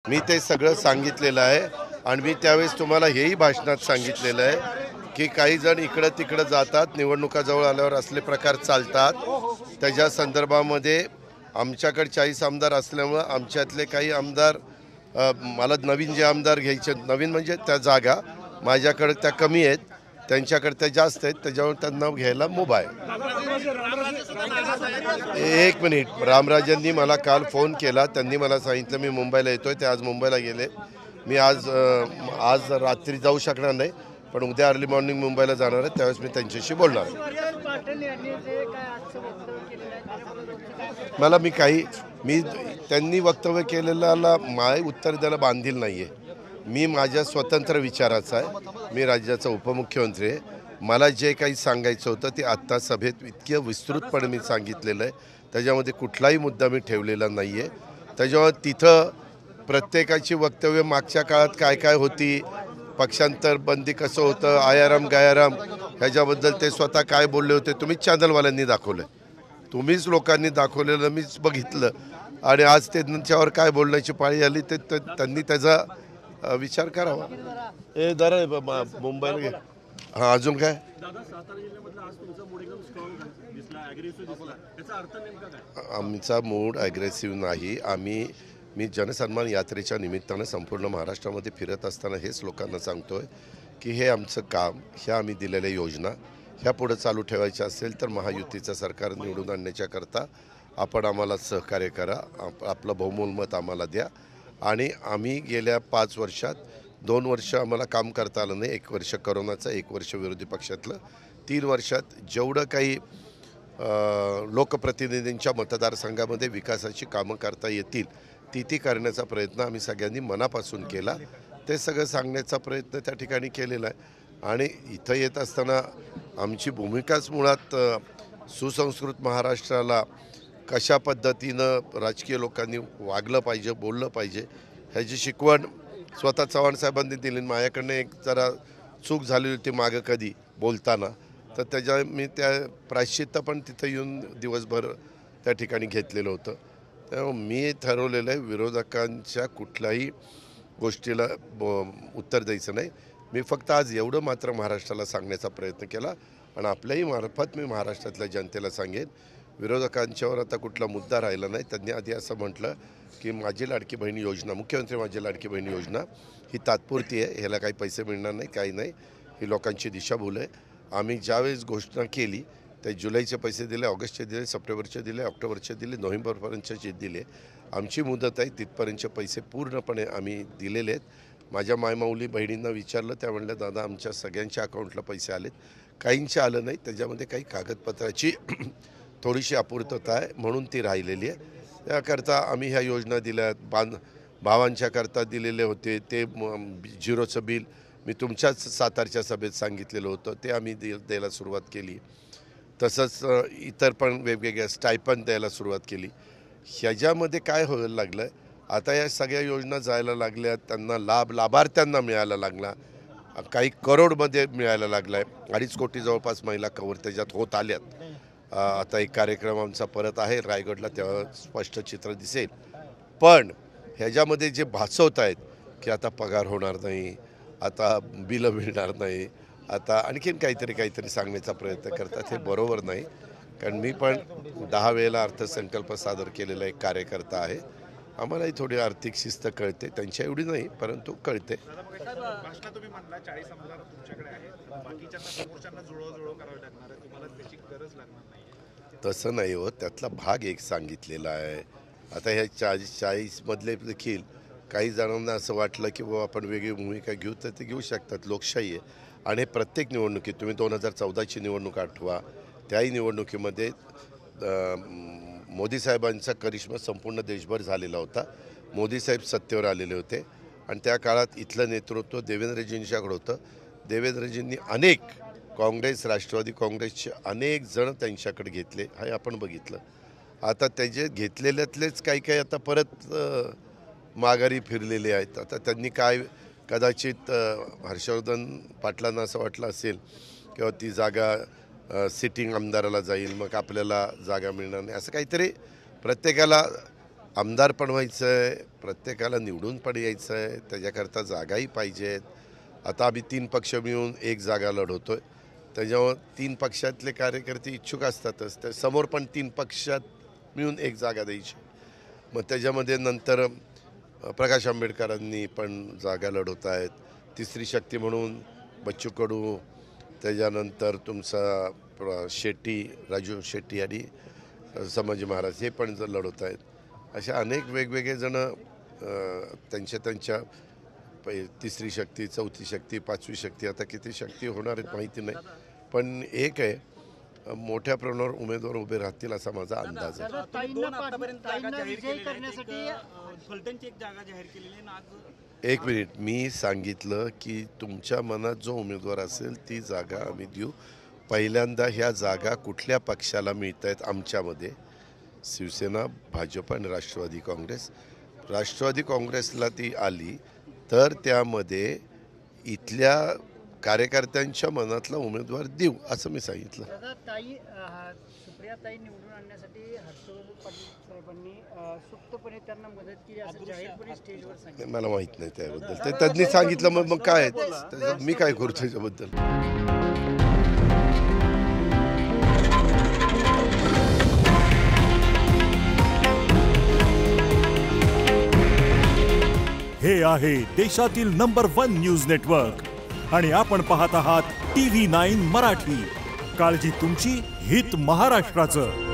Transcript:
मी ते सगळं सांगितलेलं आहे आणि मी त्यावेळेस तुम्हाला हेही भाषणात सांगितलेलं आहे की काही जण इकडं तिकडं जातात, निवडणुका जवळ आल्यावर असले प्रकार चालतात. त्याच्या संदर्भामध्ये आमच्याकडे 40 आमदार असल्यामुळं आमच्यातले काही आमदार मला नवीन जे आमदार घ्यायचे, नवीन म्हणजे त्या जागा माझ्याकडे त्या कमी आहेत, त्यांच्याकडे त्या जास्त आहेत, त्याच्यावर त्यांना घ्यायला मुभा आहे. एक मिनिट, रामराजांनी मला काल फोन केला, त्यांनी मला सांगितलं मी मुंबईला येतोय, ते आज मुंबईला गेले. मी आज रात्री जाऊ शकणार नाही, पण उद्या अर्ली मॉर्निंग मुंबईला जाणार आहे, त्यावेळेस मी त्यांच्याशी बोलणार आहे. मला मी त्यांनी वक्तव्य केलेल्याला माय उत्तर द्यायला बांधील नाही आहे. मी माझ्या स्वतंत्र विचाराचा आहे, मी राज्याचा उपमुख्यमंत्री आहे. मला जे काही सांगायचं होतं ते आत्ता सभेत इतकं विस्तृतपणे मी सांगितलेलं आहे, त्याच्यामध्ये कुठलाही मुद्दा मी ठेवलेला नाही आहे. त्याच्यावर तिथं प्रत्येकाची वक्तव्य मागच्या काळात काय काय होती, पक्षांतर बंदी कसं होतं, आयाराम गायाराम ह्याच्याबद्दल ते स्वतः काय बोलले होते, तुम्हीच चॅनलवाल्यांनी दाखवलं, तुम्हीच लोकांनी दाखवलेलं मीच बघितलं. आणि आज त्यांच्यावर काय बोलण्याची पाळी आली ते त्यांनी त्याचा विचार करावा. हे दर मुंबईला घे. हां, अजून काय आमचा मूड ॲग्रेसिव्ह नाही. मी जनसन्मान यात्रेच्या निमित्तानं संपूर्ण महाराष्ट्रामध्ये फिरत असताना हेच लोकांना सांगतोय की हे आमचं काम, ह्या आम्ही दिलेल्या योजना ह्या पुढं चालू ठेवायच्या असेल तर महायुतीचं सरकार निवडून आणण्याच्याकरता आपण आम्हाला सहकार्य करा, आपलं बहुमोल मत आम्हाला द्या. आणि आम्ही गेल्या 5 वर्षात 2 वर्ष आम्हाला काम करता आलं नाही, 1 वर्ष करोनाचं, 1 वर्ष विरोधी पक्षातलं. 3 वर्षात जेवढं काही लोकप्रतिनिधींच्या मतदारसंघामध्ये विकासाची कामं करता येतील ती करण्याचा प्रयत्न आम्ही सगळ्यांनी मनापासून केला. ते सगळं सांगण्याचा प्रयत्न त्या ठिकाणी केलेला आहे. आणि इथं येत असताना आमची भूमिकाच मुळात सुसंस्कृत महाराष्ट्राला कशा पद्धतीनं राजकीय लोकांनी वागलं पाहिजे, बोललं पाहिजे ह्याची शिकवण स्वतः चव्हाण साहेबांनी दिली. माझ्याकडनं एक जरा चूक झाली होती मागं कधी बोलताना, तर मी त्या प्रायश्चित्त पण तिथं येऊन दिवसभर त्या ठिकाणी घेतलेलं होतं. त्यामुळे मी ठरवलेलं आहे विरोधकांच्या कुठल्याही गोष्टीला उत्तर द्यायचं नाही. मी फक्त आज एवढं मात्र महाराष्ट्राला सांगण्याचा प्रयत्न केला आणि आपल्याही मार्फत मी महाराष्ट्रातल्या जनतेला सांगेन, विरोधकांच्यावर आता कुठला मुद्दा राहिला नाही. त्यांनी आधी असं म्हटलं की माझी लाडकी बहीण योजना, मुख्यमंत्री माझी लाडकी बहीण योजना ही तात्पुरती आहे, ह्याला काही पैसे मिळणार नाही, काही नाही, ही लोकांची दिशाभूल आहे. आम्ही ज्यावेळेस घोषणा केली ते जुलैचे पैसे दिले, ऑगस्टचे दिले, सप्टेंबरचे दिले, ऑक्टोबरचे दिले, नोव्हेंबरपर्यंतचे दिले. आमची मुदत आहे तिथपर्यंतचे पैसे पूर्णपणे आम्ही दिलेले आहेत. माझ्या मायमाऊली बहिणींना विचारलं, त्या म्हणल्या दादा आमच्या सगळ्यांच्या अकाउंटला पैसे आलेत, काहींचे आलं नाही, त्याच्यामध्ये काही कागदपत्राची थोडीशी अपूर्तता आहे म्हणून ती राहिलेली आहे. त्याकरता आम्ही ह्या योजना दिल्यात. भावांच्याकरता दिलेले होते ते झिरोचं बिल मी तुमच्याच सातारच्या सभेत सांगितलेलं होतं, ते आम्ही द्यायला सुरुवात केली. तसंच इतर पण वेगवेगळ्या स्टायपन द्यायला सुरुवात केली. ह्याच्यामध्ये काय व्हायला लागलं आहे, आता या सगळ्या योजना जायला लागल्या, त्यांना लाभार्थ्यांना मिळायला लागला, काही करोडमध्ये मिळायला लागला आहे. 2.5 कोटी जवळपास महिला कव्हर त्याच्यात होत आल्यात. आता एक कार्यक्रम आमचा परत आहे रायगडला, तेव्हा स्पष्ट चित्र दिसेल. पण ह्याच्यामध्ये जे भासवत आहेत की आता पगार होणार नाही, आता बिलं मिळणार नाही, आता आणखीन काहीतरी सांगण्याचा प्रयत्न करतात, हे बरोबर नाही. कारण मी पण 10 वेळेला अर्थसंकल्प सादर केलेला एक कार्यकर्ता आहे. आम्हालाही थोडी आर्थिक शिस्त कळते, त्यांच्या एवढी नाही परंतु कळते. तसं नाही हो, त्यातला भाग एक सांगितलेला आहे. आता ह्या 40मधले देखील काही जणांना असं वाटलं की बाबा आपण वेगळी भूमिका घेऊ, तर ते घेऊ शकतात, लोकशाही आहे. आणि प्रत्येक निवडणुकीत तुम्ही 2014ची निवडणूक आठवा, त्याही निवडणुकीमध्ये मोदी साहेबांचा करिश्मा संपूर्ण देशभर झालेला होता. मोदी साहेब सत्तेवर आलेले होते आणि त्या काळात इथलं नेतृत्व देवेंद्रजींच्याकडे होतं. देवेंद्रजींनी अनेक काँग्रेस, राष्ट्रवादी काँग्रेसचे अनेक जण त्यांच्याकडे घेतले, हे आपण बघितलं. आता त्याचे घेतलेल्यातलेच काही आता परत माघारी फिरलेले आहेत. आता त्यांनी काय कदाचित हर्षवर्धन पाटलांना असं वाटलं असेल किंवा ती जागा सिटिंग आमदाराला जाईल, मग आपल्याला जागा मिळणार नाही, असं काहीतरी प्रत्येकाला आमदार पण व्हायचं आहे, प्रत्येकाला निवडून पण यायचं आहे, त्याच्याकरता जागाही पाहिजेत. आता आम्ही 3 पक्ष मिळून एक जागा लढवतो आहे. त्याच्यामुळं 3 पक्षातले कार्यकर्ते इच्छुक असतातच. त्या समोर पण 3 पक्षात मिळून एक जागा द्यायची. मग त्याच्यामध्ये नंतर प्रकाश आंबेडकरांनी पण जागा लढवत आहेत. तिसरी शक्ती म्हणून बच्चू कडू, त्याच्यानंतर तुमचा शेट्टी, राजू शेट्टी आणि संभाजी महाराज हे पण लढवत आहेत. अशा अनेक वेगवेगळे जण त्यांच्या तिसरी शक्ती, चौथी शक्ती, पाचवी शक्ती, आता किती शक्ती होणार आहेत माहिती नाही. पण एक आहे, मोठ्या प्रमाणावर उमेदवार उभे राहतील असा माझा अंदाज आहे. एक मिनिट, मी सांगितलं की तुमच्या मनात जो उमेदवार असेल ती जागा आम्ही देऊ. पहिल्यांदा ह्या जागा कुठल्या पक्षाला मिळत आहेत आमच्यामध्ये? शिवसेना, भाजप आणि राष्ट्रवादी काँग्रेस. राष्ट्रवादी काँग्रेसला ती आली तर त्यामध्ये इथल्या कार्यकर्त्यांच्या मनातला उमेदवार देऊ असं मी सांगितलं. सुप्रियाताई निवडून आणण्यासाठी हर्षवर्धन पाटील साहेबांनी सुप्तपणे त्यांना मदत केली असं जाहीरपणे स्टेजवर सांगितलं. मला माहित नाही त्याबद्दल, ते त्यांनी सांगितलं. मग काय मी काय करू त्याच्याबद्दल? हे आहे देशातील नंबर 1 न्यूज नेटवर्क आणि आपण पाहत आहात TV9 मराठी. काळजी तुमची, हित महाराष्ट्राचं.